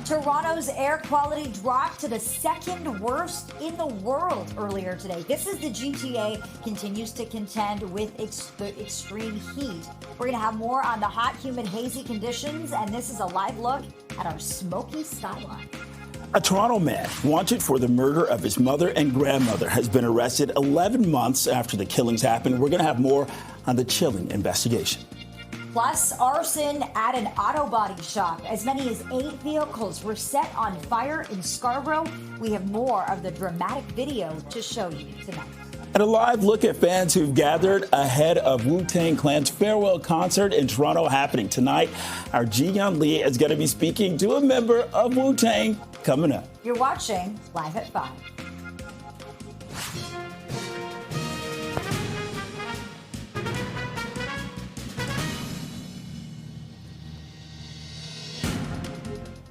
Toronto's air quality dropped to the second worst in the world earlier today. This is the GTA continues to contend with the extreme heat. We're going to have more on the hot, humid, hazy conditions, and this is a live look at our smoky skyline. A Toronto man wanted for the murder of his mother and grandmother has been arrested 11 months after the killings happened. We're going to have more on the chilling investigation. Plus, arson at an auto body shop. As many as 8 vehicles were set on fire in Scarborough. We have more of the dramatic video to show you tonight. And a live look at fans who've gathered ahead of Wu-Tang Clan's farewell concert in Toronto happening tonight. Our Ji-Yeon Lee is going to be speaking to a member of Wu-Tang coming up. You're watching Live at 5.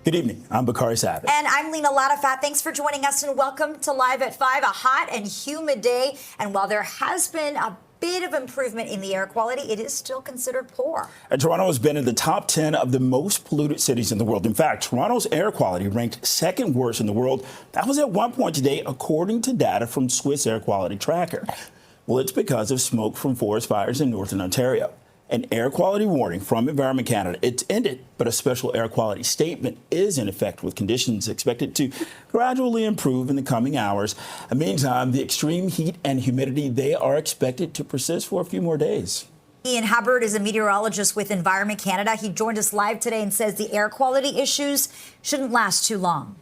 Good evening. I'm Bakari Savage. And I'm Lena Latafat. Thanks for joining us and welcome to Live at 5, a hot and humid day. And while there has been a bit of improvement in the air quality, it is still considered poor. And Toronto has been in the top 10 of the most polluted cities in the world. In fact, Toronto's air quality ranked second worst in the world. That was at one point today, according to data from Swiss Air Quality Tracker. Well, it's because of smoke from forest fires in northern Ontario. An air quality warning from Environment Canada. It's ended, but a special air quality statement is in effect with conditions expected to gradually improve in the coming hours. In the meantime, the extreme heat and humidity, they are expected to persist for a few more days. Ian Hubbard is a meteorologist with Environment Canada. He joined us live today and says the air quality issues shouldn't last too long.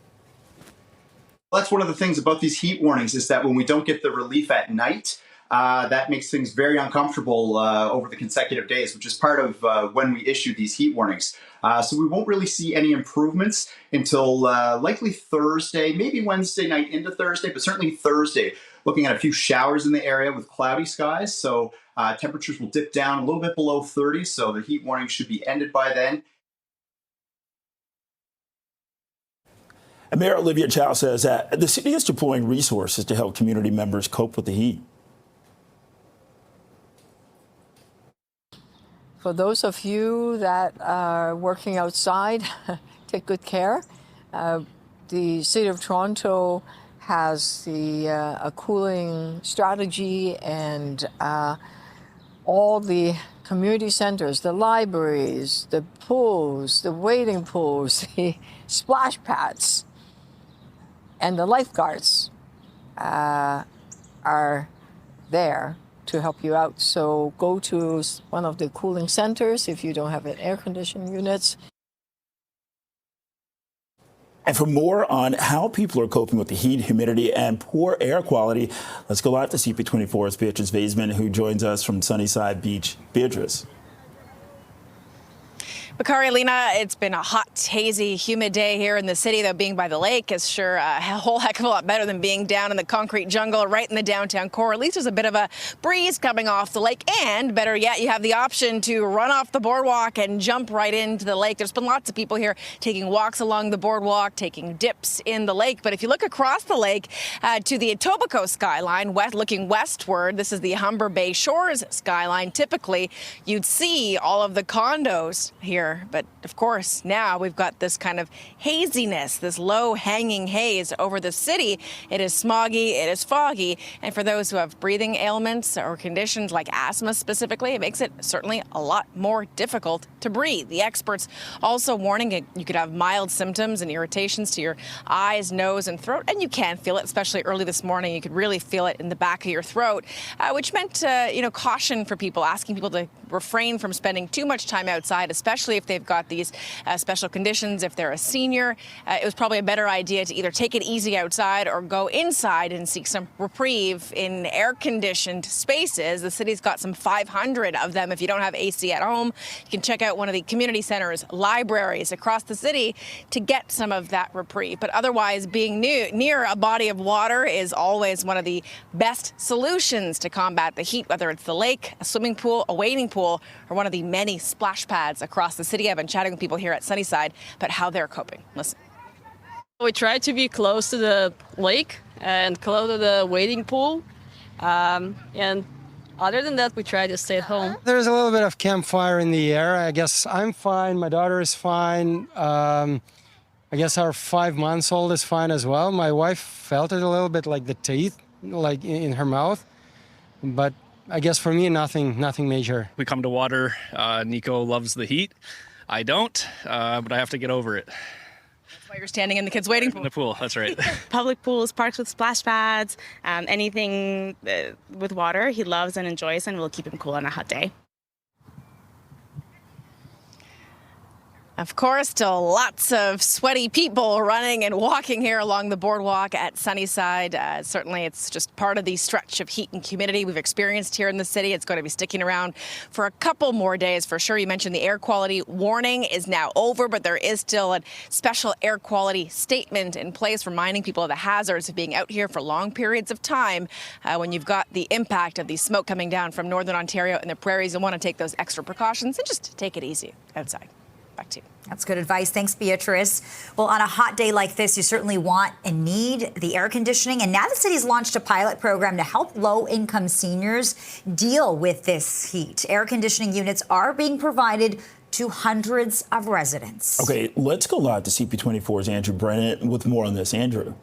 Well, that's one of the things about these heat warnings is that when we don't get the relief at night, that makes things very uncomfortable over the consecutive days, which is part of when we issue these heat warnings. So we won't really see any improvements until likely Thursday, maybe Wednesday night into Thursday, but certainly Thursday. Looking at a few showers in the area with cloudy skies, so temperatures will dip down a little bit below 30, so the heat warning should be ended by then. Mayor Olivia Chow says that the city is deploying resources to help community members cope with the heat. For those of you that are working outside, take good care. The City of Toronto has a cooling strategy, and all the community centers, the libraries, the pools, the wading pools, the splash pads, and the lifeguards are there to help you out. So go to one of the cooling centers if you don't have an air conditioning units. And for more on how people are coping with the heat, humidity, and poor air quality, let's go live to CP24's Beatrice Vaisman, who joins us from Sunnyside Beach. Beatrice. Bakari, Lena, it's been a hot, hazy, humid day here in the city, though being by the lake is sure a whole heck of a lot better than being down in the concrete jungle right in the downtown core. At least there's a bit of a breeze coming off the lake, and better yet, you have the option to run off the boardwalk and jump right into the lake. There's been lots of people here taking walks along the boardwalk, taking dips in the lake, but if you look across the lake to the Etobicoke skyline, looking westward, this is the Humber Bay Shores skyline. Typically, you'd see all of the condos here. But of course, now we've got this kind of haziness, this low hanging haze over the city. It is smoggy, it is foggy. And for those who have breathing ailments or conditions like asthma specifically, it makes it certainly a lot more difficult to breathe. The experts also warning you could have mild symptoms and irritations to your eyes, nose, and throat. And you can feel it, especially early this morning. You could really feel it in the back of your throat, which meant, caution for people, asking people to refrain from spending too much time outside, especially if they've got these special conditions. If they're a senior, it was probably a better idea to either take it easy outside or go inside and seek some reprieve in air-conditioned spaces. The city's got some 500 of them. If you don't have AC at home, you can check out one of the community centers, libraries across the city to get some of that reprieve. But otherwise, being near a body of water is always one of the best solutions to combat the heat, whether it's the lake, a swimming pool, a wading pool, or one of the many splash pads across the city. I've been chatting with people here at Sunnyside about how they're coping. Listen. We try to be close to the lake and close to the wading pool. And other than that, we try to stay at home. There's a little bit of campfire in the air. I guess I'm fine. My daughter is fine. I guess our 5-month-old is fine as well. My wife felt it a little bit, like the teeth, like in her mouth. But I guess for me, nothing major. We come to water. Nico loves the heat. I don't, but I have to get over it. That's why you're standing in the kids' waiting pool. In the pool, that's right. Public pools, parks with splash pads, anything with water he loves and enjoys and will keep him cool on a hot day. Of course, still lots of sweaty people running and walking here along the boardwalk at Sunnyside. Certainly, it's just part of the stretch of heat and humidity we've experienced here in the city. It's going to be sticking around for a couple more days for sure. You mentioned the air quality warning is now over, but there is still a special air quality statement in place reminding people of the hazards of being out here for long periods of time. When you've got the impact of the smoke coming down from northern Ontario and the prairies, you'll want to take those extra precautions and just take it easy outside. Back to you. That's good advice. Thanks, Beatrice. Well, on a hot day like this, you certainly want and need the air conditioning. And now the city's launched a pilot program to help low-income seniors deal with this heat. Air conditioning units are being provided to hundreds of residents. Okay, let's go live to CP24's Andrew Brennan with more on this. Andrew.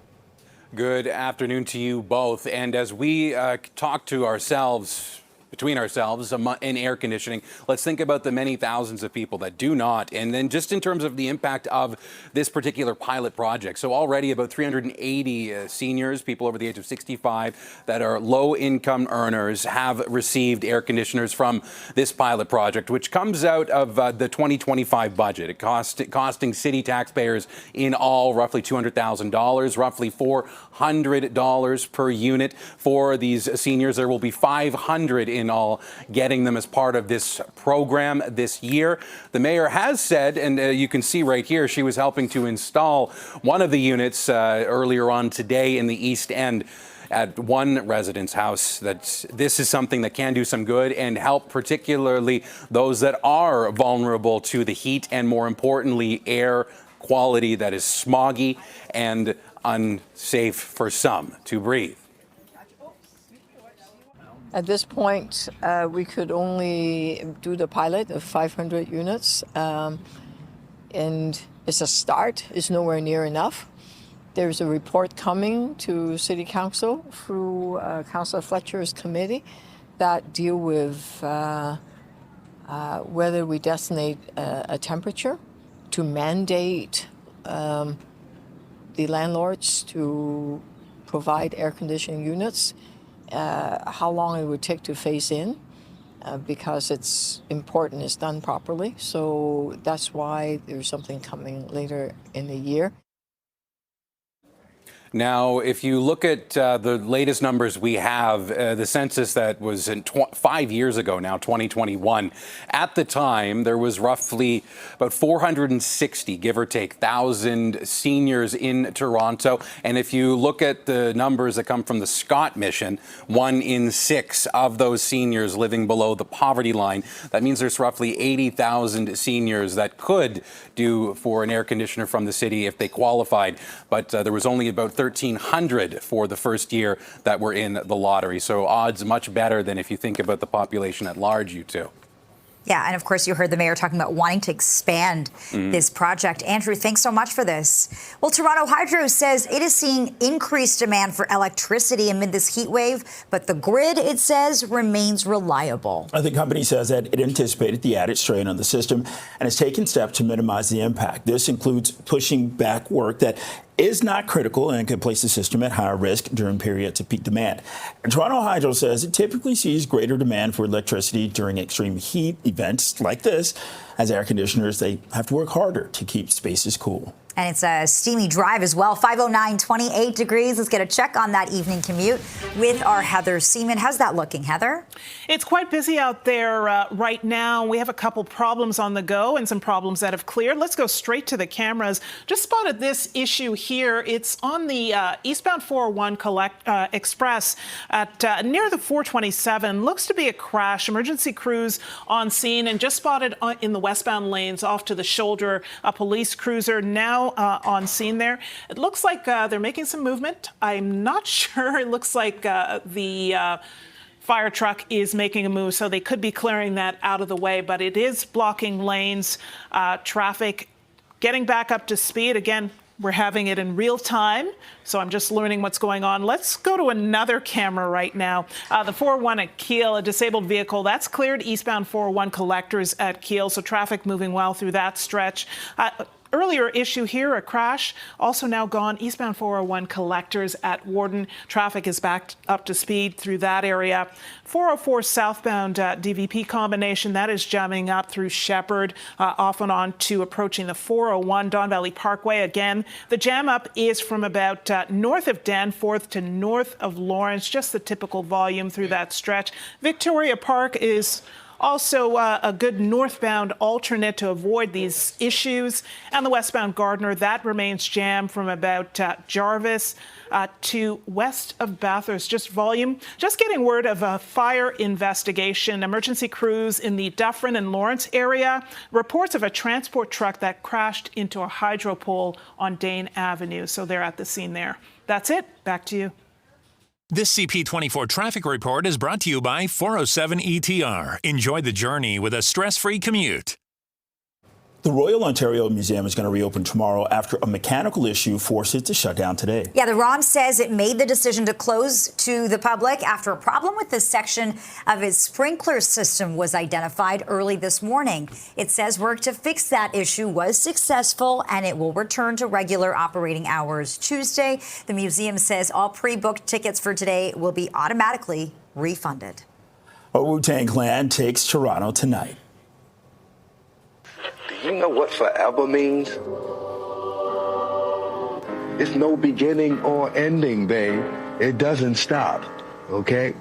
Good afternoon to you both. And as we talk to ourselves, between ourselves in air conditioning, let's think about the many thousands of people that do not. And then just in terms of the impact of this particular pilot project. So already about 380 seniors, people over the age of 65 that are low income earners have received air conditioners from this pilot project, which comes out of the 2025 budget. It costing city taxpayers in all roughly $200,000, roughly $400 per unit for these seniors. There will be 500 in all getting them as part of this program this year. The mayor has said, and you can see right here, she was helping to install one of the units earlier on today in the East End at one resident's house, that this is something that can do some good and help particularly those that are vulnerable to the heat and, more importantly, air quality that is smoggy and unsafe for some to breathe. At this point, we could only do the pilot of 500 units, and it's a start. It's nowhere near enough. There's a report coming to City Council through Councillor Fletcher's committee that deal with whether we designate a temperature to mandate the landlords to provide air conditioning units. How long it would take to phase in, because it's important it's done properly. So that's why there's something coming later in the year. Now, if you look at the latest numbers we have, the census that was in 5 years ago now, 2021, at the time, there was roughly about 460, give or take, thousand seniors in Toronto. And if you look at the numbers that come from the Scott mission, 1 in 6 of those seniors living below the poverty line. That means there's roughly 80,000 seniors that could do for an air conditioner from the city if they qualified. But there was only about 1,300 for the first year that were in the lottery. So odds much better than if you think about the population at large, you two. Yeah, and of course, you heard the mayor talking about wanting to expand this project. Andrew, thanks so much for this. Well, Toronto Hydro says it is seeing increased demand for electricity amid this heat wave, but the grid, it says, remains reliable. The company says that it anticipated the added strain on the system and has taken steps to minimize the impact. This includes pushing back work that is not critical and could place the system at higher risk during periods of peak demand. And Toronto Hydro says it typically sees greater demand for electricity during extreme heat events like this. As air conditioners, they have to work harder to keep spaces cool. And it's a steamy drive as well. 509, 28 degrees. Let's get a check on that evening commute with our Heather Seaman. How's that looking, Heather? It's quite busy out there right now. We have a couple problems on the go and some problems that have cleared. Let's go straight to the cameras. Just spotted this issue here. It's on the eastbound 401 Express at near the 427. Looks to be a crash. Emergency crews on scene, and just spotted in the westbound lanes off to the shoulder a police cruiser now on scene there. It looks like they're making some movement. I'm not sure. It looks like the fire truck is making a move, so they could be clearing that out of the way, but it is blocking lanes. Traffic getting back up to speed. Again, we're having it in real time, so I'm just learning what's going on. Let's go to another camera right now. The 401 at Kiel, a disabled vehicle, that's cleared eastbound 401 collectors at Kiel, so traffic moving well through that stretch. Earlier issue here, a crash, also now gone. Eastbound 401 collectors at Warden. Traffic is back up to speed through that area. 404 southbound DVP combination, that is jamming up through Shepherd, off and on to approaching the 401 Don Valley Parkway. Again, the jam up is from about north of Danforth to north of Lawrence, just the typical volume through that stretch. Victoria Park is also a good northbound alternate to avoid these issues. And the westbound Gardner, that remains jammed from about Jarvis to west of Bathurst. Just volume. Just getting word of a fire investigation. Emergency crews in the Dufferin and Lawrence area. Reports of a transport truck that crashed into a hydro pole on Dane Avenue. So they're at the scene there. That's it. Back to you. This CP24 traffic report is brought to you by 407 ETR. Enjoy the journey with a stress-free commute. The Royal Ontario Museum is going to reopen tomorrow after a mechanical issue forced it to shut down today. Yeah, the ROM says it made the decision to close to the public after a problem with the section of its sprinkler system was identified early this morning. It says work to fix that issue was successful and it will return to regular operating hours Tuesday. The museum says all pre-booked tickets for today will be automatically refunded. A Wu-Tang Clan takes Toronto tonight. You know what forever means? It's no beginning or ending, babe. It doesn't stop, okay?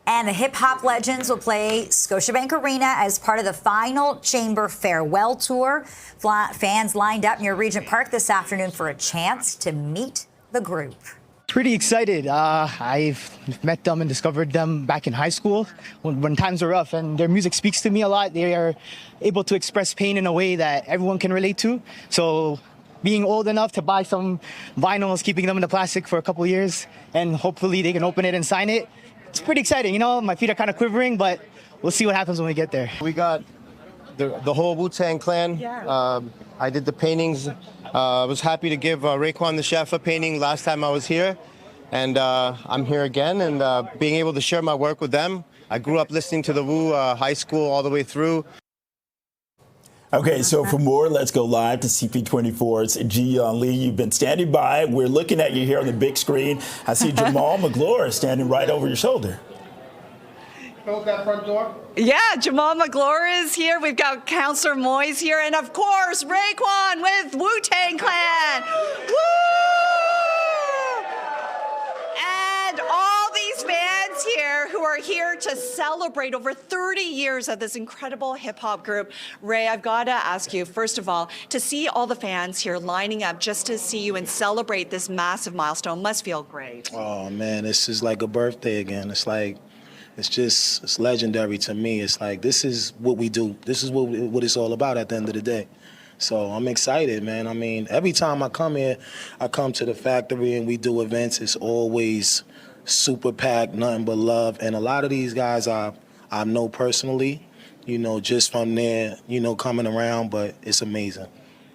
And the hip-hop legends will play Scotiabank Arena as part of the final Chamber Farewell Tour. Fans lined up near Regent Park this afternoon for a chance to meet the group. Pretty excited. I've met them and discovered them back in high school when times were rough, and their music speaks to me a lot. They are able to express pain in a way that everyone can relate to. So being old enough to buy some vinyls, keeping them in the plastic for a couple years, and hopefully they can open it and sign it. It's pretty exciting. You know, my feet are kind of quivering, but we'll see what happens when we get there. We got the whole Wu-Tang Clan. Yeah. I did the paintings. I was happy to give Raekwon the Chef a painting last time I was here. And I'm here again, and being able to share my work with them. I grew up listening to the Wu high school all the way through. Okay, so for more, let's go live to CP24's Ji-Yeon Lee. You've been standing by. We're looking at you here on the big screen. I see Jamal McGlure standing right over your shoulder. Close that front door. Yeah, Jamal McGlure is here. We've got Councillor Moyes here, and of course, Raekwon with Wu-Tang Clan. Woo! And all these fans here who are here to celebrate over 30 years of this incredible hip-hop group. Ray, I've got to ask you, first of all, to see all the fans here lining up just to see you and celebrate this massive milestone must feel great. Oh, man, this is like a birthday again. It's legendary to me. It's like, this is what we do. This is what it's all about at the end of the day. So I'm excited, man. I mean, every time I come here, I come to the factory and we do events. It's always super packed, nothing but love. And a lot of these guys I know personally, you know, just from there, you know, coming around, but it's amazing.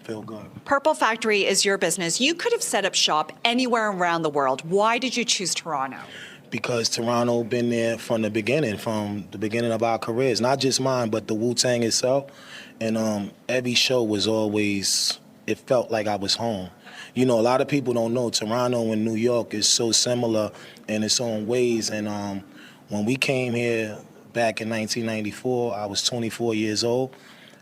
Feel good. Purple Factory is your business. You could have set up shop anywhere around the world. Why did you choose Toronto? Because Toronto been there from the beginning of our careers, not just mine, but the Wu-Tang itself. And every show was always, it felt like I was home. You know, a lot of people don't know Toronto and New York is so similar in its own ways. And when we came here back in 1994, I was 24 years old,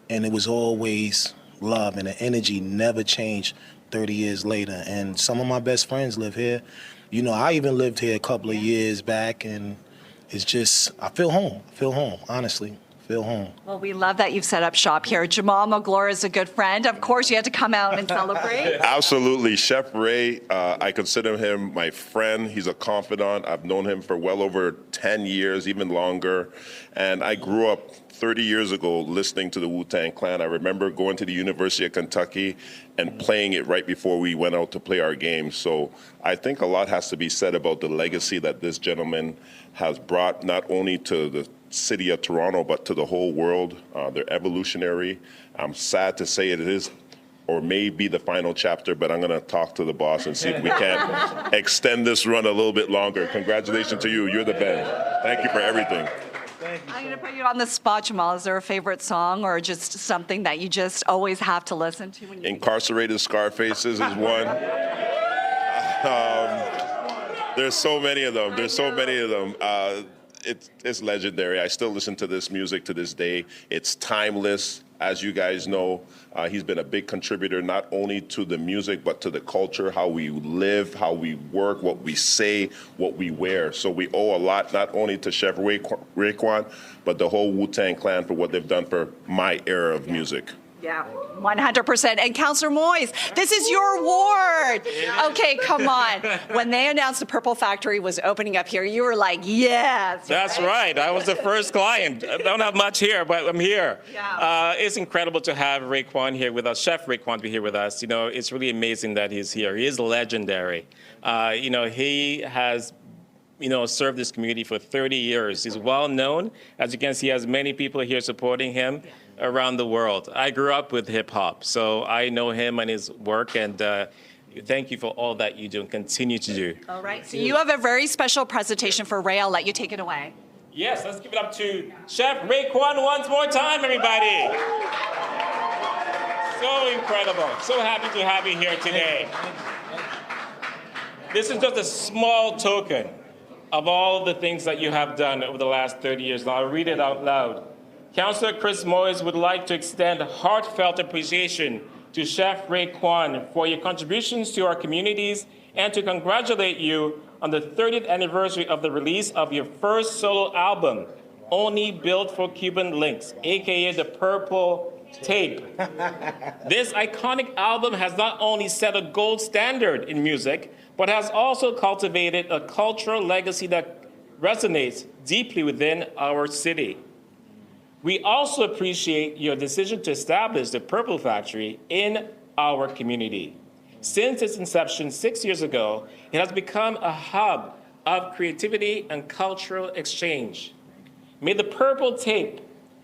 and it was always love, and the energy never changed 30 years later. And some of my best friends live here. You know, I even lived here a couple of years back, and it's just, I feel home, honestly. Feel home. Well, we love that you've set up shop here. Jamal McGlure is a good friend. Of course, you had to come out and celebrate. Absolutely. Chef Ray, I consider him my friend. He's a confidant. I've known him for well over 10 years, even longer. And I grew up 30 years ago listening to the Wu-Tang Clan. I remember going to the University of Kentucky and playing it right before we went out to play our games. So I think a lot has to be said about the legacy that this gentleman has brought not only to the city of Toronto, but to the whole world. They're evolutionary. I'm sad to say it is or may be the final chapter, but I'm going to talk to the boss and see if we can extend this run a little bit longer. Congratulations to you. You're the best. Thank you for everything. I'm going to put you on the spot, Jamal. Is there a favorite song or just something that you just always have to listen to? When you Incarcerated Scarfaces is one. There's so many of them. It's legendary. I still listen to this music to this day. It's timeless. As you guys know, he's been a big contributor not only to the music, but to the culture, how we live, how we work, what we say, what we wear. So we owe a lot not only to Chef Raekwon, but the whole Wu-Tang clan for what they've done for my era of music. Yeah, 100%. And Councillor Moyes, this is your ward. Okay, come on. When they announced the Purple Factory was opening up here, you were like, yes. That's right. I was the first client. I don't have much here, but I'm here. Yeah. It's incredible to have Raekwon here with us, Chef Raekwon be here with us. You know, it's really amazing that he's here. He is legendary. You know, he has served this community for 30 years. He's well known. As you can see, he has many people here supporting him around the world. I grew up with hip hop, so I know him and his work, and thank you for all that you do and continue to do. All right, so you have a very special presentation for Ray. I'll let you take it away. Yes, let's give it up to Chef Raekwon once more time, everybody. So incredible. So happy to have you here today. This is just a small token of all the things that you have done over the last 30 years. Now, I'll read it out loud. Councillor Chris Moyes would like to extend heartfelt appreciation to Chef Raekwon for your contributions to our communities and to congratulate you on the 30th anniversary of the release of your first solo album, Only Built for Cuban Links, aka the Purple Tape. This iconic album has not only set a gold standard in music, but has also cultivated a cultural legacy that resonates deeply within our city. We also appreciate your decision to establish the Purple Factory in our community. Since its inception 6 years ago, it has become a hub of creativity and cultural exchange. May the Purple Tape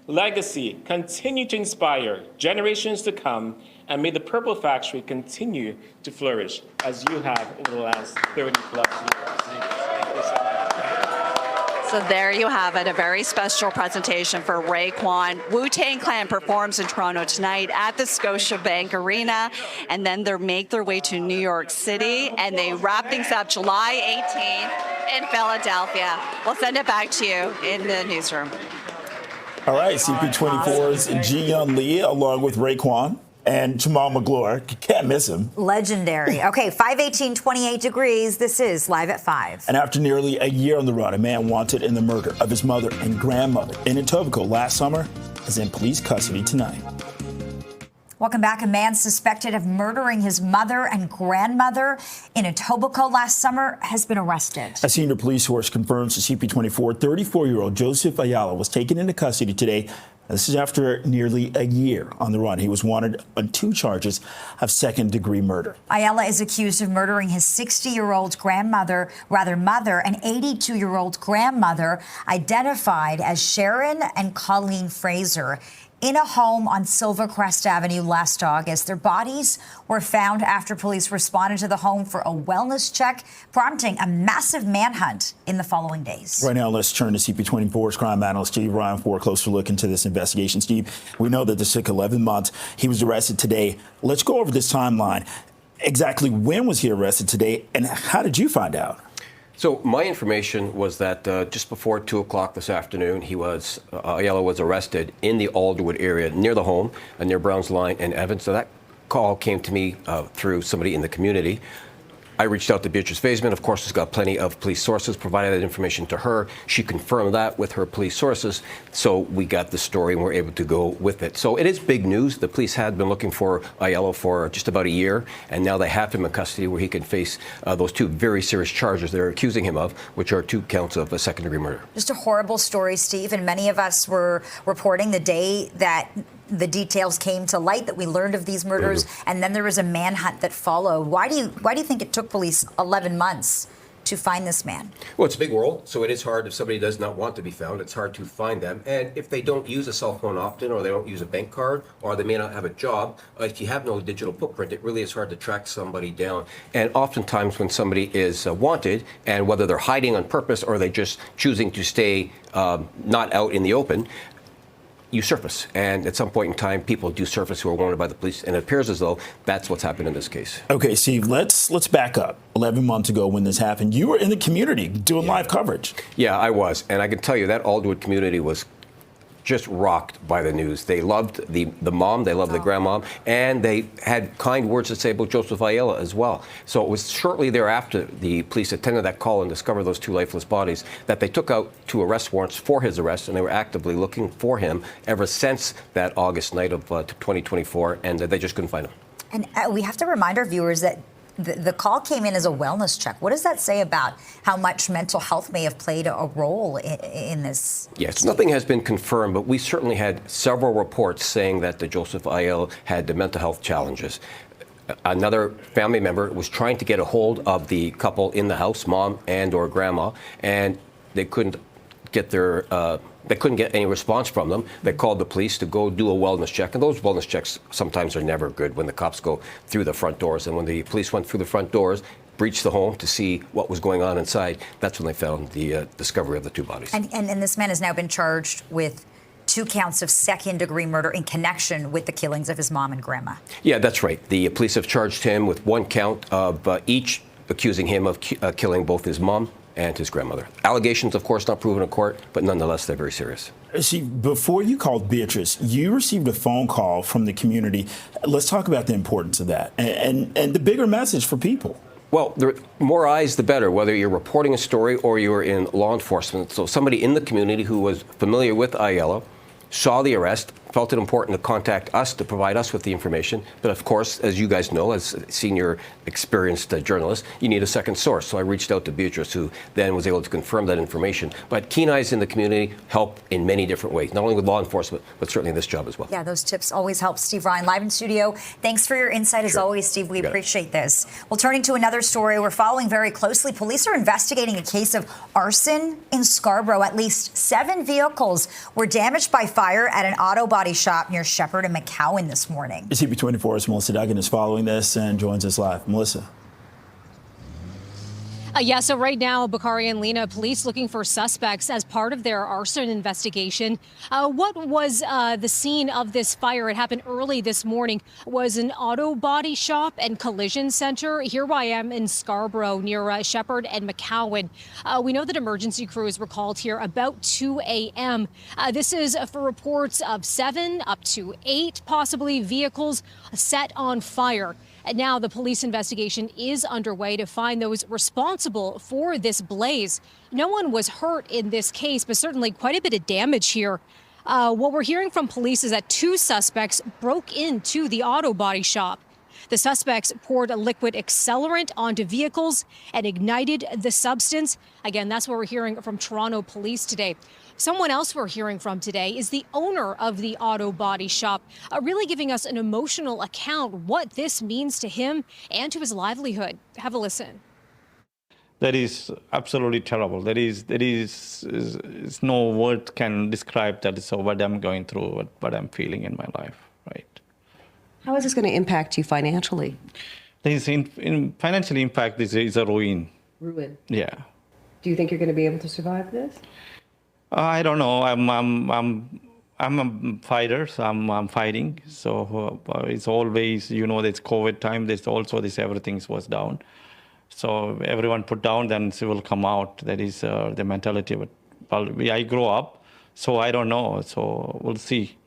legacy continue to inspire generations to come, and may the Purple Factory continue to flourish as you have over the last 30 plus years. Thank you so much. So there you have it, a very special presentation for Raekwon. Wu-Tang Clan performs in Toronto tonight at the Scotiabank Arena, and then they make their way to New York City, and they wrap things up July 18th in Philadelphia. We'll send it back to you in the newsroom. All right, CP24's Ji-Yeon Lee, along with Raekwon and Jamal McGlure. Can't miss him. Legendary. Okay, 518, 28 degrees. This is Live at 5. And after nearly a year on the run, a man wanted in the murder of his mother and grandmother in Etobicoke last summer is in police custody tonight. Welcome back. A man suspected of murdering his mother and grandmother in Etobicoke last summer has been arrested. A senior police source confirms to CP24 34-year-old Joseph Ayala was taken into custody today. This is after nearly a year on the run. He was wanted on 2 charges of second-degree murder. Ayala is accused of murdering his 60-year-old mother, and 82-year-old grandmother, identified as Sharon and Colleen Fraser, in a home on Silvercrest Avenue last August. Their bodies were found after police responded to the home for a wellness check, prompting a massive manhunt in the following days. Right now, let's turn to CP24's crime analyst Steve Ryan for a closer look into this investigation. Steve, we know that this took 11 months. He was arrested today. Let's go over this timeline. Exactly when was he arrested today, and how did you find out? So my information was that just before 2 o'clock this afternoon, Ayala was arrested in the Alderwood area near the home, near Browns Line and Evans. So that call came to me through somebody in the community. I reached out to Beatrice Faisman. Of course, has got plenty of police sources, provided that information to her. She confirmed that with her police sources. So we got the story and we're able to go with it. So it is big news. The police had been looking for Ayala for just about a year, and now they have him in custody where he can face those 2 very serious charges they're accusing him of, which are 2 counts of a second-degree murder. Just a horrible story, Steve, and many of us were reporting the day that the details came to light, that we learned of these murders, and then there was a manhunt that followed. Why do you think it took police 11 months to find this man? Well, it's a big world, so it is hard if somebody does not want to be found. It's hard to find them. And if they don't use a cell phone often, or they don't use a bank card, or they may not have a job, if you have no digital footprint, it really is hard to track somebody down. And oftentimes when somebody is wanted, and whether they're hiding on purpose or they're just choosing to stay not out in the open, you surface. And at some point in time, people do surface who are wanted by the police. And it appears as though that's what's happened in this case. Okay, Steve, let's back up. 11 months ago when this happened, you were in the community doing live coverage. Yeah, I was. And I can tell you that Alderwood community was just rocked by the news. They loved the mom, they loved the grandmom, and they had kind words to say about Joseph Ayala as well. So it was shortly thereafter the police attended that call and discovered those two lifeless bodies that they took out two arrest warrants for his arrest, and they were actively looking for him ever since that August night of 2024, and they just couldn't find him. And we have to remind our viewers that the call came in as a wellness check. What does that say about how much mental health may have played a role in this? Yes, nothing has been confirmed, but we certainly had several reports saying that the Joseph Ayala had mental health challenges. Another family member was trying to get a hold of the couple in the house, mom and or grandma, and they couldn't get they couldn't get any response from them. They called the police to go do a wellness check, and those wellness checks sometimes are never good when the cops go through the front doors. And when the police went through the front doors, breached the home to see what was going on inside, that's when they found the discovery of the two bodies. And this man has now been charged with 2 counts of second-degree murder in connection with the killings of his mom and grandma. Yeah, that's right. The police have charged him with 1 count of each, accusing him of killing both his mom and his grandmother. Allegations, of course, not proven in court, but nonetheless, they're very serious. See, before you called Beatrice, you received a phone call from the community. Let's talk about the importance of that and the bigger message for people. Well, the more eyes, the better, whether you're reporting a story or you're in law enforcement. So somebody in the community who was familiar with Ayala saw the arrest, felt it important to contact us to provide us with the information. But of course, as you guys know, as senior experienced journalists, you need a second source. So I reached out to Beatrice, who then was able to confirm that information. But keen eyes in the community help in many different ways, not only with law enforcement, but certainly in this job as well. Yeah, those tips always help. Steve Ryan, live in studio. Thanks for your insight as always, Steve. We appreciate this. Well, turning to another story we're following very closely. Police are investigating a case of arson in Scarborough. At least 7 vehicles were damaged by fire at an auto body shop near Shepherd and McCowan this morning. CP24's Melissa Duggan is following this and joins us live. Melissa. Yeah, so right now, Bakari and Lena, police looking for suspects as part of their arson investigation. What was the scene of this fire? It happened early this morning. Was an auto body shop and collision center. Here I am in Scarborough near Shepherd and McCowan. We know that emergency crews were called here about 2 a.m. This is for reports of 7 up to 8 possibly vehicles set on fire. And now the police investigation is underway to find those responsible for this blaze. No one was hurt in this case, but certainly quite a bit of damage here. What we're hearing from police is that 2 suspects broke into the auto body shop. The suspects poured a liquid accelerant onto vehicles and ignited the substance. Again, that's what we're hearing from Toronto police today. Someone else we're hearing from today is the owner of the auto body shop, really giving us an emotional account what this means to him and to his livelihood. Have a listen. That is absolutely terrible. There is no word can describe that. So what I'm going through, what I'm feeling in my life, right? How is this going to impact you financially? This in financial impact is a ruin. Ruin. Yeah. Do you think you're going to be able to survive this? I don't know. I'm a fighter, so I'm fighting. So it's always, there's COVID time. There's also everything was down. So everyone put down, then it will come out. That is the mentality. But I grow up, so I don't know. So we'll see.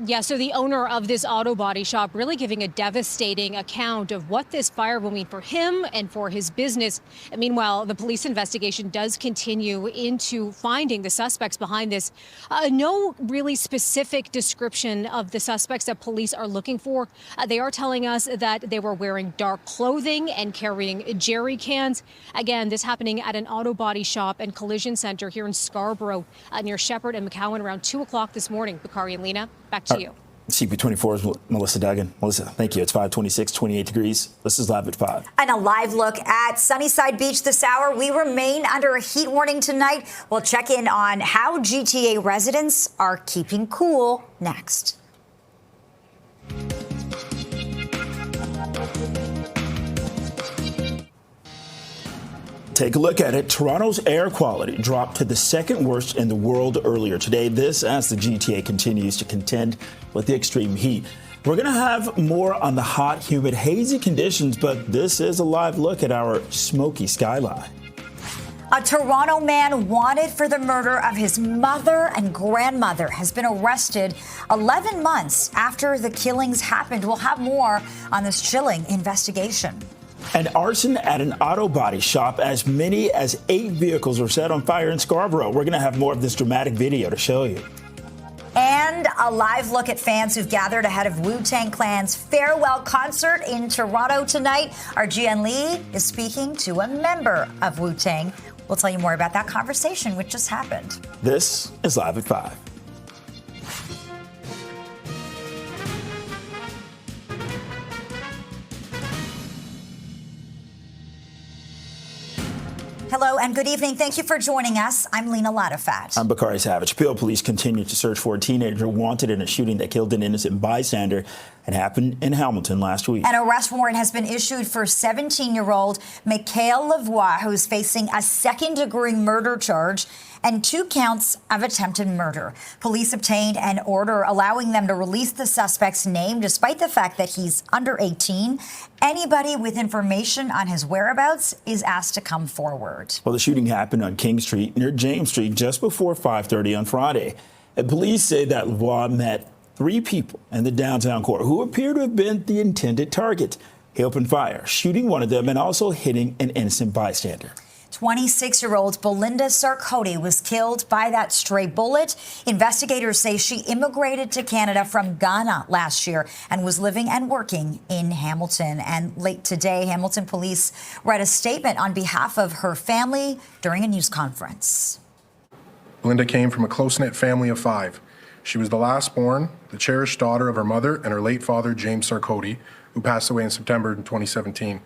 Yeah, so the owner of this auto body shop really giving a devastating account of what this fire will mean for him and for his business. And meanwhile, the police investigation does continue into finding the suspects behind this. No really specific description of the suspects that police are looking for. They are telling us that they were wearing dark clothing and carrying jerry cans. Again, this happening at an auto body shop and collision center here in Scarborough near Shepherd and McCowan around 2 o'clock this morning. Bakari and Lena, back to you. CP24's Melissa Duggan. Melissa, thank you. It's 5:26, 28 degrees. This is Live at 5. And a live look at Sunnyside Beach this hour. We remain under a heat warning tonight. We'll check in on how GTA residents are keeping cool next. Take a look at it. Toronto's air quality dropped to the second worst in the world earlier today. This as the GTA continues to contend with the extreme heat. We're going to have more on the hot, humid, hazy conditions, but this is a live look at our smoky skyline. A Toronto man wanted for the murder of his mother and grandmother has been arrested 11 months after the killings happened. We'll have more on this chilling investigation. And arson at an auto body shop. As many as 8 vehicles were set on fire in Scarborough. We're going to have more of this dramatic video to show you. And a live look at fans who've gathered ahead of Wu-Tang Clan's farewell concert in Toronto tonight. Our Jian Lee is speaking to a member of Wu-Tang. We'll tell you more about that conversation, which just happened. This is Live at 5. Hello and good evening. Thank you for joining us. I'm Lena Latafat. I'm Bakari Savage. Peel police continue to search for a teenager wanted in a shooting that killed an innocent bystander. It happened in Hamilton last week. An arrest warrant has been issued for 17-year-old Michael Lavoie, who's facing a second-degree murder charge and 2 counts of attempted murder. Police obtained an order allowing them to release the suspect's name despite the fact that he's under 18. Anybody with information on his whereabouts is asked to come forward. Well, the shooting happened on King Street near James Street just before 5:30 on Friday. And police say that Lavoie met 3 people in the downtown core who appear to have been the intended target. He opened fire, shooting one of them and also hitting an innocent bystander. 26-year-old Belinda Sarkozy was killed by that stray bullet. Investigators say she immigrated to Canada from Ghana last year and was living and working in Hamilton. And late today, Hamilton police read a statement on behalf of her family during a news conference. Belinda came from a close-knit family of 5. She was the last born, the cherished daughter of her mother and her late father, James Sarkozy, who passed away in September 2017.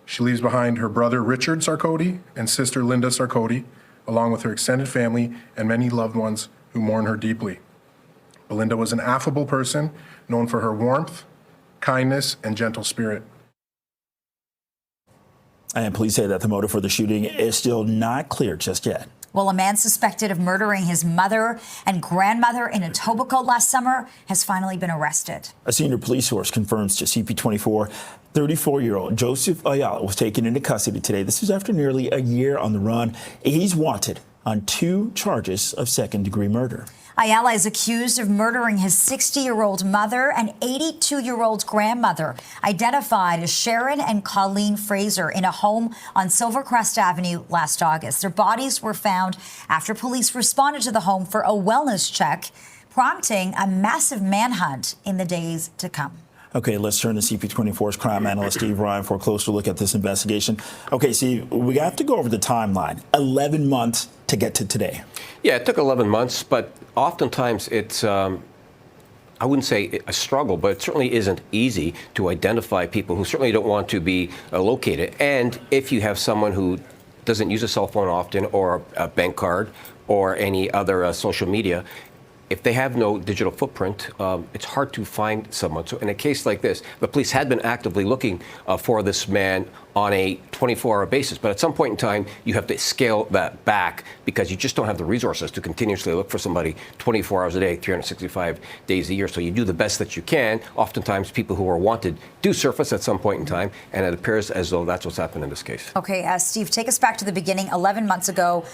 She leaves behind her brother, Richard Sarkozy, and sister, Linda Sarkozy, along with her extended family and many loved ones who mourn her deeply. Belinda was an affable person, known for her warmth, kindness, and gentle spirit. And police say that the motive for the shooting is still not clear just yet. Well, a man suspected of murdering his mother and grandmother in Etobicoke last summer has finally been arrested. A senior police source confirms to CP24, 34-year-old Joseph Ayala was taken into custody today. This is after nearly a year on the run. He's wanted on 2 charges of second-degree murder. Ayala is accused of murdering his 60-year-old mother and 82-year-old grandmother, identified as Sharon and Colleen Fraser, in a home on Silvercrest Avenue last August. Their bodies were found after police responded to the home for a wellness check, prompting a massive manhunt in the days to come. Okay, let's turn to CP24's crime analyst Steve Ryan for a closer look at this investigation. Okay, Steve, we have to go over the timeline. 11 months to get to today. Yeah, it took 11 months, but oftentimes it's, I wouldn't say a struggle, but it certainly isn't easy to identify people who certainly don't want to be located. And if you have someone who doesn't use a cell phone often, or a bank card, or any other social media, if they have no digital footprint, it's hard to find someone. So in a case like this, the police had been actively looking for this man on a 24-hour basis. But at some point in time, you have to scale that back because you just don't have the resources to continuously look for somebody 24 hours a day, 365 days a year. So you do the best that you can. Oftentimes, people who are wanted do surface at some point in time, and it appears as though that's what's happened in this case. Okay, Steve, take us back to the beginning. 11 months ago,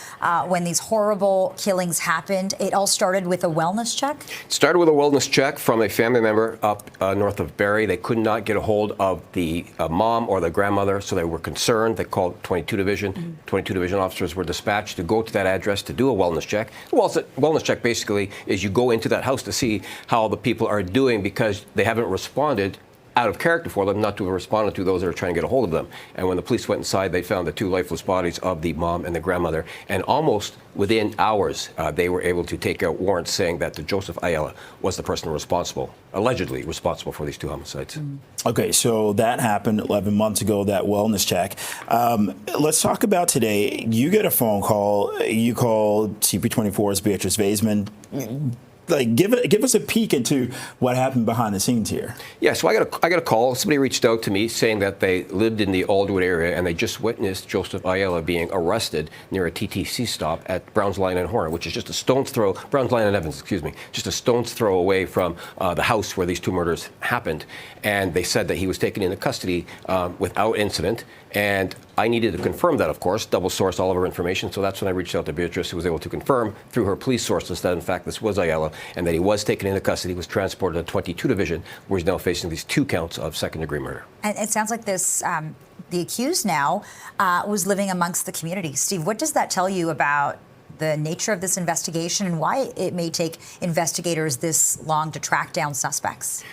when these horrible killings happened, it all started with a wellness check? It started with a wellness check from a family member up north of Barrie. They could not get a hold of the mom or the grandmother, so they were concerned. They called 22 Division. 22 Division officers were dispatched to go to that address to do a wellness check. The wellness check basically is you go into that house to see how the people are doing because they haven't responded out of character for them not to have responded to those that are trying to get a hold of them. And when the police went inside, they found the 2 lifeless bodies of the mom and the grandmother. And almost within hours, they were able to take out warrants saying that Joseph Ayala was the person responsible, allegedly responsible for these 2 homicides. Okay, so that happened 11 months ago, that wellness check. Let's talk about today. You get a phone call. You call CP24's Beatrice Vaisman. Like, give us a peek into what happened behind the scenes here. Yeah, so I got a call. Somebody reached out to me saying that they lived in the Aldwood area and they just witnessed Joseph Ayala being arrested near a TTC stop at Browns Line and Horn, which is just a stone's throw, Browns Line and Evans, excuse me, just a stone's throw away from the house where these 2 murders happened. And they said that he was taken into custody without incident. And I needed to confirm that, of course, double source all of our information. So that's when I reached out to Beatrice, who was able to confirm through her police sources that, in fact, this was Ayala and that he was taken into custody, was transported to the 22 Division, where he's now facing these 2 counts of second-degree murder. And it sounds like this, the accused now was living amongst the community. Steve, what does that tell you about the nature of this investigation and why it may take investigators this long to track down suspects?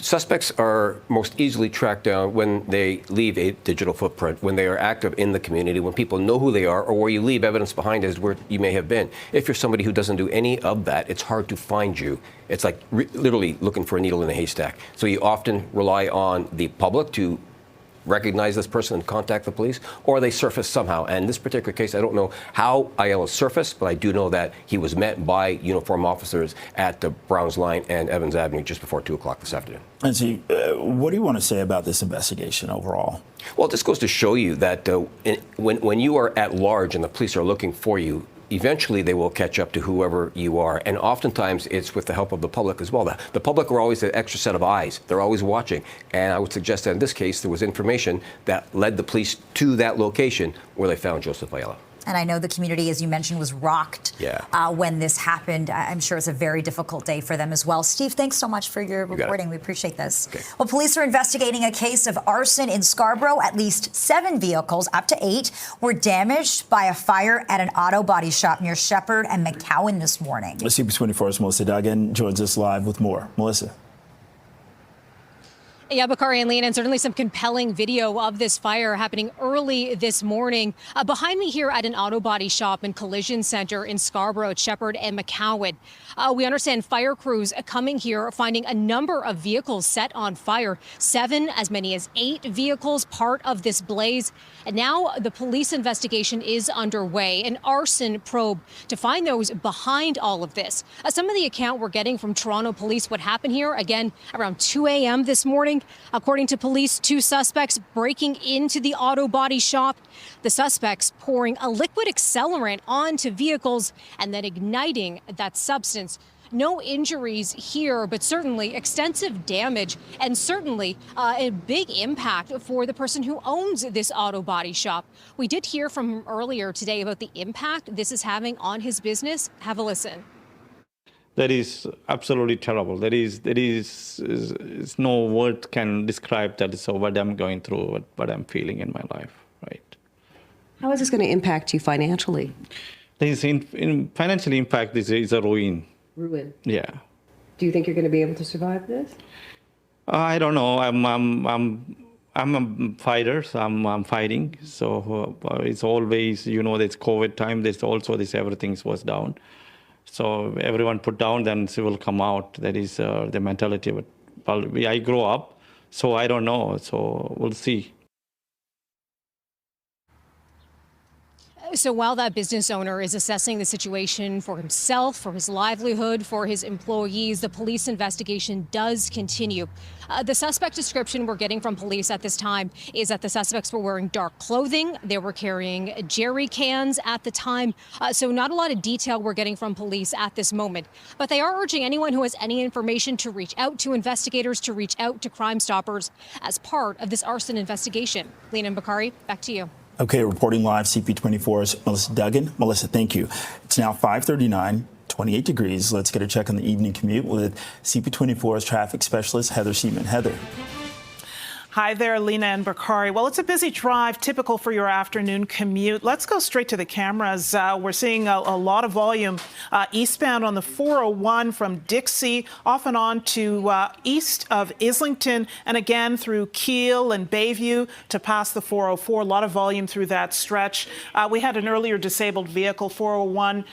Suspects are most easily tracked down when they leave a digital footprint, when they are active in the community, when people know who they are, or where you leave evidence behind is where you may have been. If you're somebody who doesn't do any of that, it's hard to find you. It's like literally looking for a needle in a haystack. So you often rely on the public to recognize this person and contact the police, or they surface somehow. And in this particular case, I don't know how Ayala surfaced, but I do know that he was met by uniformed officers at the Browns Line and Evans Avenue just before 2 o'clock this afternoon. And so, what do you want to say about this investigation overall? Well, this goes to show you that when you are at large and the police are looking for you, eventually they will catch up to whoever you are. And oftentimes it's with the help of the public as well. The public are always an extra set of eyes. They're always watching. And I would suggest that in this case, there was information that led the police to that location where they found Joseph Ayala. And I know the community, as you mentioned, was rocked when this happened. I'm sure it's a very difficult day for them as well. Steve, thanks so much for your reporting. We appreciate this. Okay. Well, police are investigating a case of arson in Scarborough. At least 7 vehicles, up to 8, were damaged by a fire at an auto body shop near Shepherd and McCowan this morning. CP24's Melissa Duggan joins us live with more. Melissa. Yeah, Bakari and Lena, and certainly some compelling video of this fire happening early this morning. Behind me here at an auto body shop and collision center in Scarborough, Shepherd and McCowan. We understand fire crews coming here, finding a number of vehicles set on fire. 7, as many as 8 vehicles part of this blaze. And now the police investigation is underway, an arson probe to find those behind all of this. Some of the account we're getting from Toronto police, what happened here, again, around 2 a.m. this morning. According to police, 2 suspects breaking into the auto body shop. The suspects pouring a liquid accelerant onto vehicles and then igniting that substance. No injuries here, but certainly extensive damage and certainly a big impact for the person who owns this auto body shop. We did hear from him earlier today about the impact this is having on his business. Have a listen. That is absolutely terrible. There is no word can describe that. So what I'm going through, what I'm feeling in my life, right? How is this going to impact you financially? There is financial impact is a ruin. Ruin. Yeah. Do you think you're going to be able to survive this? I don't know. I'm a fighter. So I'm fighting. So it's always, it's COVID time. There's also everything was down. So everyone put down, then it will come out. That is the mentality. But I grow up, so I don't know. So we'll see. So while that business owner is assessing the situation for himself, for his livelihood, for his employees, the police investigation does continue. The suspect description we're getting from police at this time is that the suspects were wearing dark clothing. They were carrying jerry cans at the time. So not a lot of detail we're getting from police at this moment. But they are urging anyone who has any information to reach out to investigators, to reach out to Crime Stoppers as part of this arson investigation. Lena and Bakari, back to you. Okay, reporting live, CP24's Melissa Duggan. Melissa, thank you. It's now 5:39, 28 degrees. Let's get a check on the evening commute with CP24's traffic specialist, Heather Seaman. Heather. Hi there, Lena and Bakari. Well, it's a busy drive, typical for your afternoon commute. Let's go straight to the cameras. We're seeing a lot of volume eastbound on the 401 from Dixie, off and on to east of Islington, and again through Keele and Bayview to pass the 404. A lot of volume through that stretch. We had an earlier disabled vehicle, 401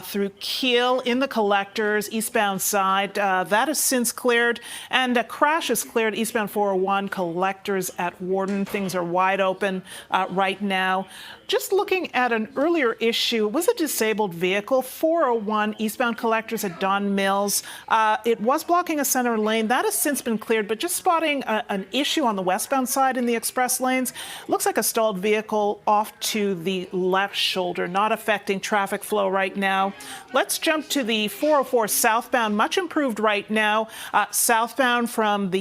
through Keele in the collectors, eastbound side. That has since cleared, and a crash is cleared eastbound 401 collectors at Warden. Things are wide open right now. Just looking at an earlier issue, it was a disabled vehicle, 401 eastbound collectors at Don Mills. It was blocking a center lane. That has since been cleared, but just spotting an issue on the westbound side in the express lanes. Looks like a stalled vehicle off to the left shoulder, not affecting traffic flow right now. Let's jump to the 404 southbound, much improved right now. Southbound from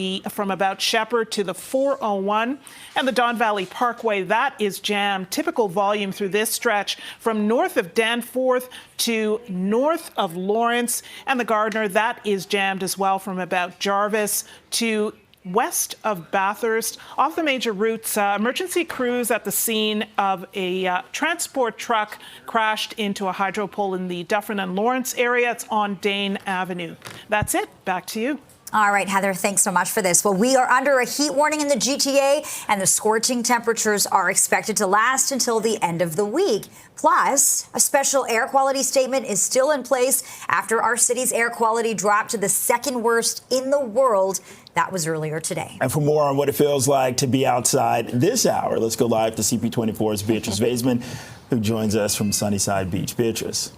about Shepherd to the 401 and the Don Valley Parkway, that is jammed. Typical volume through this stretch from north of Danforth to north of Lawrence, and the Gardner, that is jammed as well from about Jarvis to west of Bathurst. Off the major routes, emergency crews at the scene of a transport truck crashed into a hydro pole in the Dufferin and Lawrence area. It's on Dane Avenue. That's it. Back to you. All right, Heather, thanks so much for this. Well, we are under a heat warning in the GTA, and the scorching temperatures are expected to last until the end of the week. Plus, a special air quality statement is still in place after our city's air quality dropped to the second worst in the world. That was earlier today. And for more on what it feels like to be outside this hour, let's go live to CP24's Beatrice Vaisman, who joins us from Sunnyside Beach. Beatrice.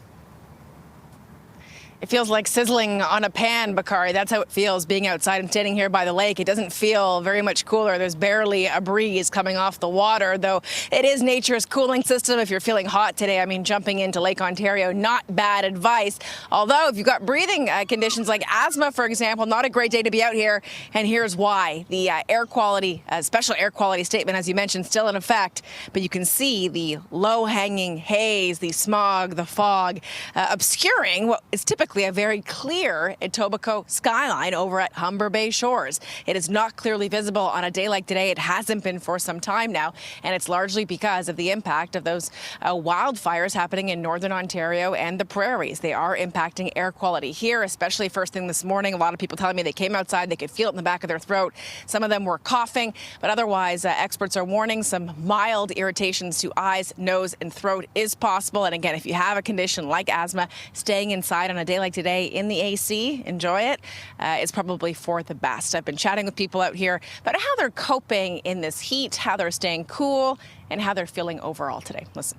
It feels like sizzling on a pan, Bakari. That's how it feels being outside and standing here by the lake. It doesn't feel very much cooler. There's barely a breeze coming off the water, though it is nature's cooling system. If you're feeling hot today, I mean, jumping into Lake Ontario, not bad advice. Although, if you've got breathing conditions like asthma, for example, not a great day to be out here. And here's why. The air quality, special air quality statement, as you mentioned, still in effect. But you can see the low-hanging haze, the smog, the fog, obscuring what is typically a very clear Etobicoke skyline over at Humber Bay Shores. It is not clearly visible on a day like today. It hasn't been for some time now, and it's largely because of the impact of those wildfires happening in northern Ontario and the prairies. They are impacting air quality here, especially first thing this morning. A lot of people telling me they came outside, they could feel it in the back of their throat. Some of them were coughing, but otherwise experts are warning some mild irritations to eyes, nose, and throat is possible. And again, if you have a condition like asthma, staying inside on a day like today in the AC, enjoy it. It's probably for the best. I've been chatting with people out here about how they're coping in this heat, how they're staying cool, and how they're feeling overall today. Listen.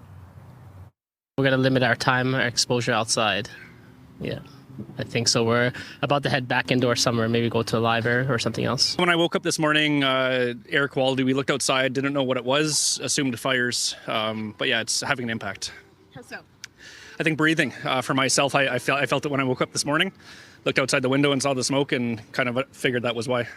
We're going to limit our time, our exposure outside. Yeah, I think so. We're about to head back into our summer, maybe go to a library or something else. When I woke up this morning, air quality, we looked outside, didn't know what it was, assumed fires. But yeah, it's having an impact. How so? I think breathing. For myself, I felt it when I woke up this morning. Looked outside the window and saw the smoke and kind of figured that was why.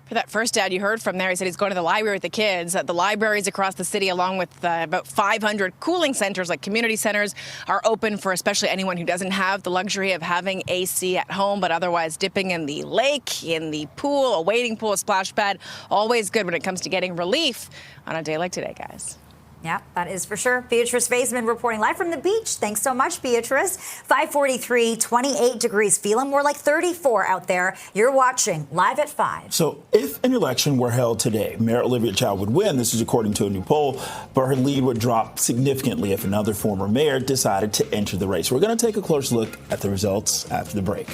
For that first dad you heard from there, he said he's going to the library with the kids. The libraries across the city, along with about 500 cooling centers, like community centers, are open for especially anyone who doesn't have the luxury of having AC at home, but otherwise dipping in the lake, in the pool, a wading pool, a splash pad. Always good when it comes to getting relief on a day like today, guys. Yeah, that is for sure. Beatrice Vaisman reporting live from the beach. Thanks so much, Beatrice. 543, 28 degrees. Feeling more like 34 out there. You're watching Live at 5. So if an election were held today, Mayor Olivia Chow would win. This is according to a new poll, but her lead would drop significantly if another former mayor decided to enter the race. We're going to take a closer look at the results after the break.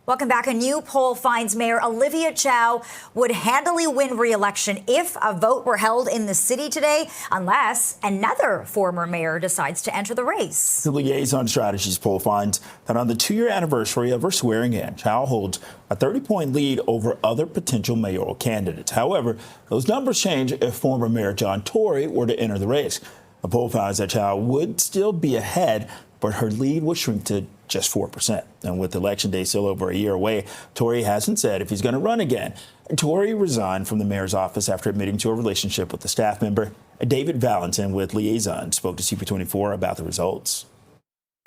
Welcome back. A new poll finds Mayor Olivia Chow would handily win re-election if a vote were held in the city today, unless another former mayor decides to enter the race. The Liaison Strategies poll finds that on the 2-year anniversary of her swearing in, Chow holds a 30-point lead over other potential mayoral candidates. However, those numbers change if former Mayor John Tory were to enter the race. The poll finds that Chow would still be ahead, but her lead would shrink to just 4%. And with Election Day still over a year away, Tory hasn't said if he's going to run again. Tory resigned from the mayor's office after admitting to a relationship with a staff member. David Valentin with Liaison spoke to CP24 about the results.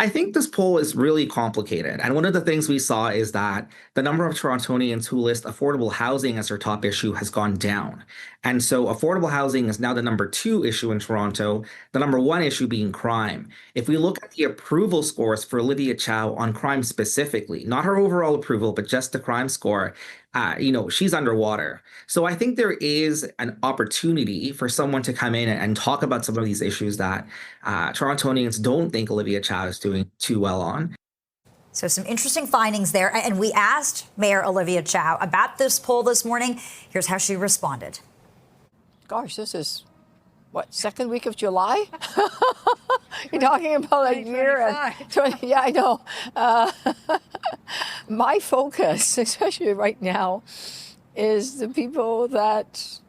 I think this poll is really complicated. And one of the things we saw is that the number of Torontonians who list affordable housing as their top issue has gone down. And so affordable housing is now the number 2 issue in Toronto, the number 1 issue being crime. If we look at the approval scores for Olivia Chow on crime specifically, not her overall approval, but just the crime score, she's underwater. So I think there is an opportunity for someone to come in and talk about some of these issues that Torontonians don't think Olivia Chow is doing too well on. So some interesting findings there. And we asked Mayor Olivia Chow about this poll this morning. Here's how she responded. Gosh, this is, second week of July? You're talking about a year and 20, yeah, I know. My focus, especially right now, is the people that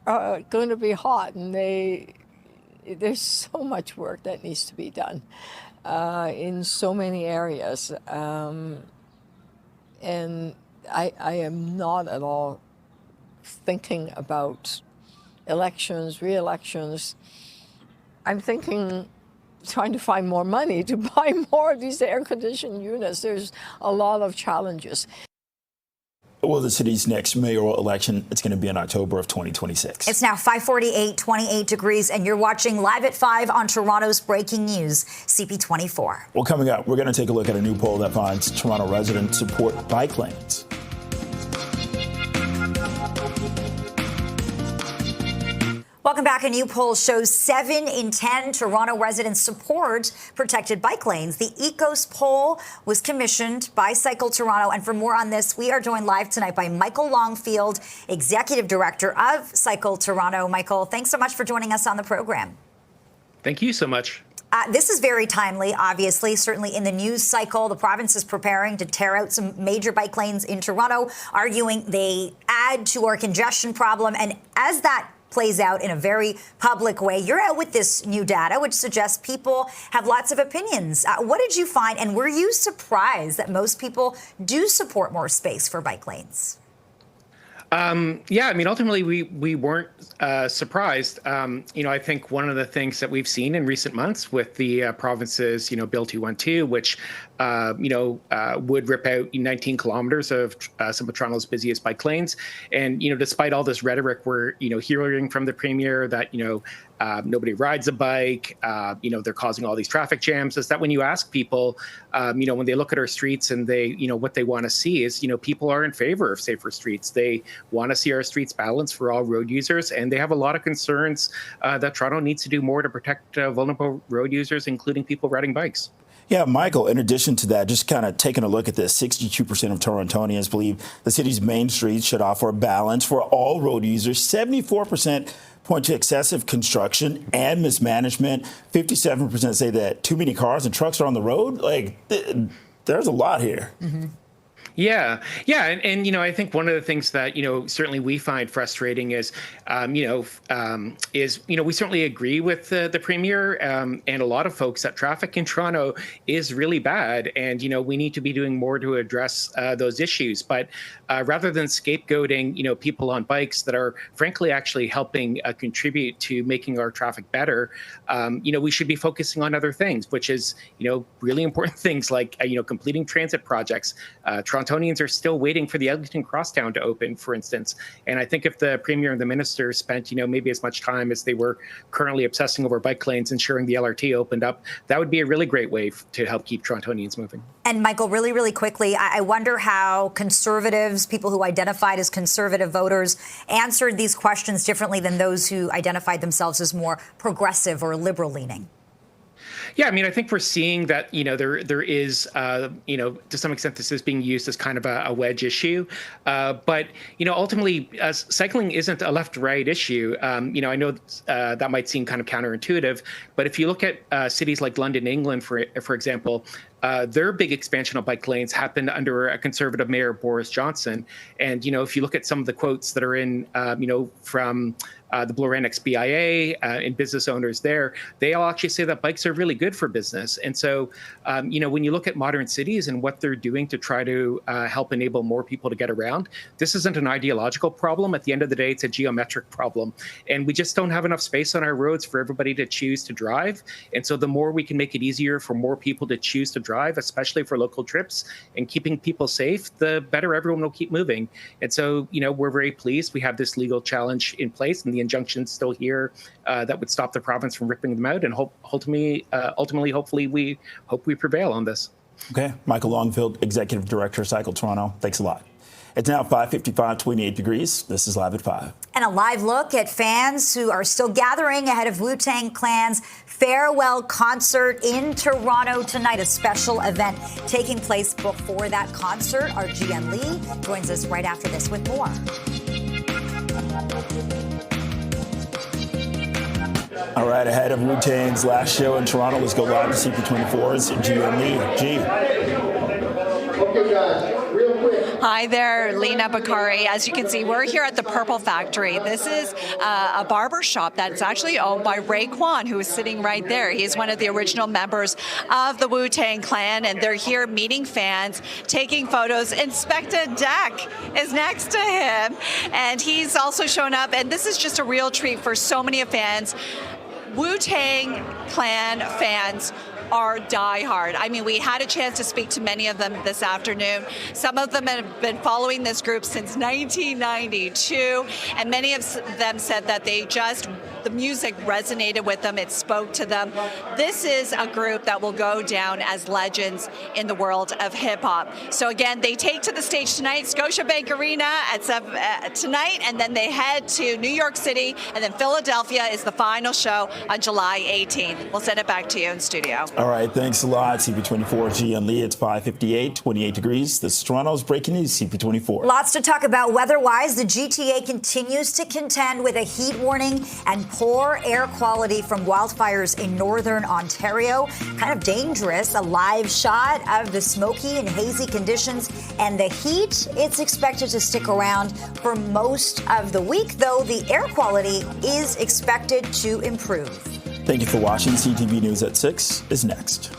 are going to be hot, and there's so much work that needs to be done in so many areas. And I am not at all thinking about elections, re-elections. I'm thinking, trying to find more money to buy more of these air-conditioned units. There's a lot of challenges. Well, the city's next mayoral election, it's going to be in October of 2026. It's now 5:48, 28 degrees, and you're watching Live at 5 on Toronto's breaking news, CP24. Well, coming up, we're going to take a look at a new poll that finds Toronto residents support bike lanes. Welcome back. A new poll shows 7 in 10 Toronto residents support protected bike lanes. The Ecos poll was commissioned by Cycle Toronto. And for more on this, we are joined live tonight by Michael Longfield, Executive Director of Cycle Toronto. Michael, thanks so much for joining us on the program. Thank you so much. This is very timely, obviously. Certainly in the news cycle, the province is preparing to tear out some major bike lanes in Toronto, arguing they add to our congestion problem. And as that plays out in a very public way, you're out with this new data, which suggests people have lots of opinions. What did you find? And were you surprised that most people do support more space for bike lanes? Yeah, I mean, ultimately, we weren't surprised. I think one of the things that we've seen in recent months with the province's, Bill 212, which, would rip out 19 kilometers of some of Toronto's busiest bike lanes. And, despite all this rhetoric, we're, hearing from the premier that, nobody rides a bike, they're causing all these traffic jams, is that when you ask people, when they look at our streets and they, what they want to see is, people are in favor of safer streets. They want to see our streets balanced for all road users. And they have a lot of concerns that Toronto needs to do more to protect vulnerable road users, including people riding bikes. Yeah, Michael, in addition to that, just kind of taking a look at this, 62% of Torontonians believe the city's main streets should offer a balance for all road users. 74% point to excessive construction and mismanagement. 57% say that too many cars and trucks are on the road. There's a lot here. Mm-hmm. Yeah. And I think one of the things that, certainly we find frustrating is, we certainly agree with the premier and a lot of folks that traffic in Toronto is really bad. And, we need to be doing more to address those issues. But rather than scapegoating, people on bikes that are frankly actually helping contribute to making our traffic better, we should be focusing on other things, which is, really important things like, completing transit projects. Torontonians are still waiting for the Eglinton Crosstown to open, for instance. And I think if the premier and the minister spent, maybe as much time as they were currently obsessing over bike lanes, ensuring the LRT opened up, that would be a really great way to help keep Torontonians moving. And Michael, really, really quickly, I wonder how conservatives, people who identified as conservative voters, answered these questions differently than those who identified themselves as more progressive or liberal leaning. Yeah, I mean, I think we're seeing that, there is, to some extent, this is being used as kind of a wedge issue. But, ultimately, cycling isn't a left-right issue. I know that might seem kind of counterintuitive, but if you look at cities like London, England, for example, their big expansion of bike lanes happened under a conservative mayor, Boris Johnson. And, if you look at some of the quotes that are in, from the Bloor Annex BIA and business owners there, they all actually say that bikes are really good for business. And so, when you look at modern cities and what they're doing to try to help enable more people to get around, this isn't an ideological problem. At the end of the day, it's a geometric problem. And we just don't have enough space on our roads for everybody to choose to drive. And so the more we can make it easier for more people to choose to drive, especially for local trips and keeping people safe, the better everyone will keep moving. And so, we're very pleased we have this legal challenge in place and the injunctions still here that would stop the province from ripping them out. And ultimately, hopefully, we hope we prevail on this. Okay. Michael Longfield, Executive Director, Cycle Toronto. Thanks a lot. It's now 5:55, 28 degrees. This is Live at 5. And a live look at fans who are still gathering ahead of Wu-Tang Clan's farewell concert in Toronto tonight, a special event taking place before that concert. Our GM Lee joins us right after this with more. All right, ahead of Wu-Tang's last show in Toronto, let's go live to CP24's GM Lee. G. Okay, guys, real quick. Hi there, Lena Bakari. As you can see, we're here at the Purple Factory. This is a barber shop that's actually owned by Raekwon, who is sitting right there. He's one of the original members of the Wu-Tang Clan, and they're here meeting fans, taking photos. Inspector Deck is next to him, and he's also shown up, and this is just a real treat for so many fans. Wu-Tang Clan fans are diehard. I mean, we had a chance to speak to many of them this afternoon. Some of them have been following this group since 1992, and many of them said that the music resonated with them, it spoke to them. This is a group that will go down as legends in the world of hip-hop. So again, they take to the stage tonight, Scotiabank Arena tonight, and then they head to New York City, and then Philadelphia is the final show on July 18th. We'll send it back to you in studio. All right, thanks a lot, CP24 GM Lee. It's 5:58, 28 degrees. This is Toronto's breaking news, CP24. Lots to talk about weather-wise. The GTA continues to contend with a heat warning and poor air quality from wildfires in northern Ontario. Kind of dangerous. A live shot of the smoky and hazy conditions and the heat. It's expected to stick around for most of the week, though the air quality is expected to improve. Thank you for watching. CTV News at 6 is next.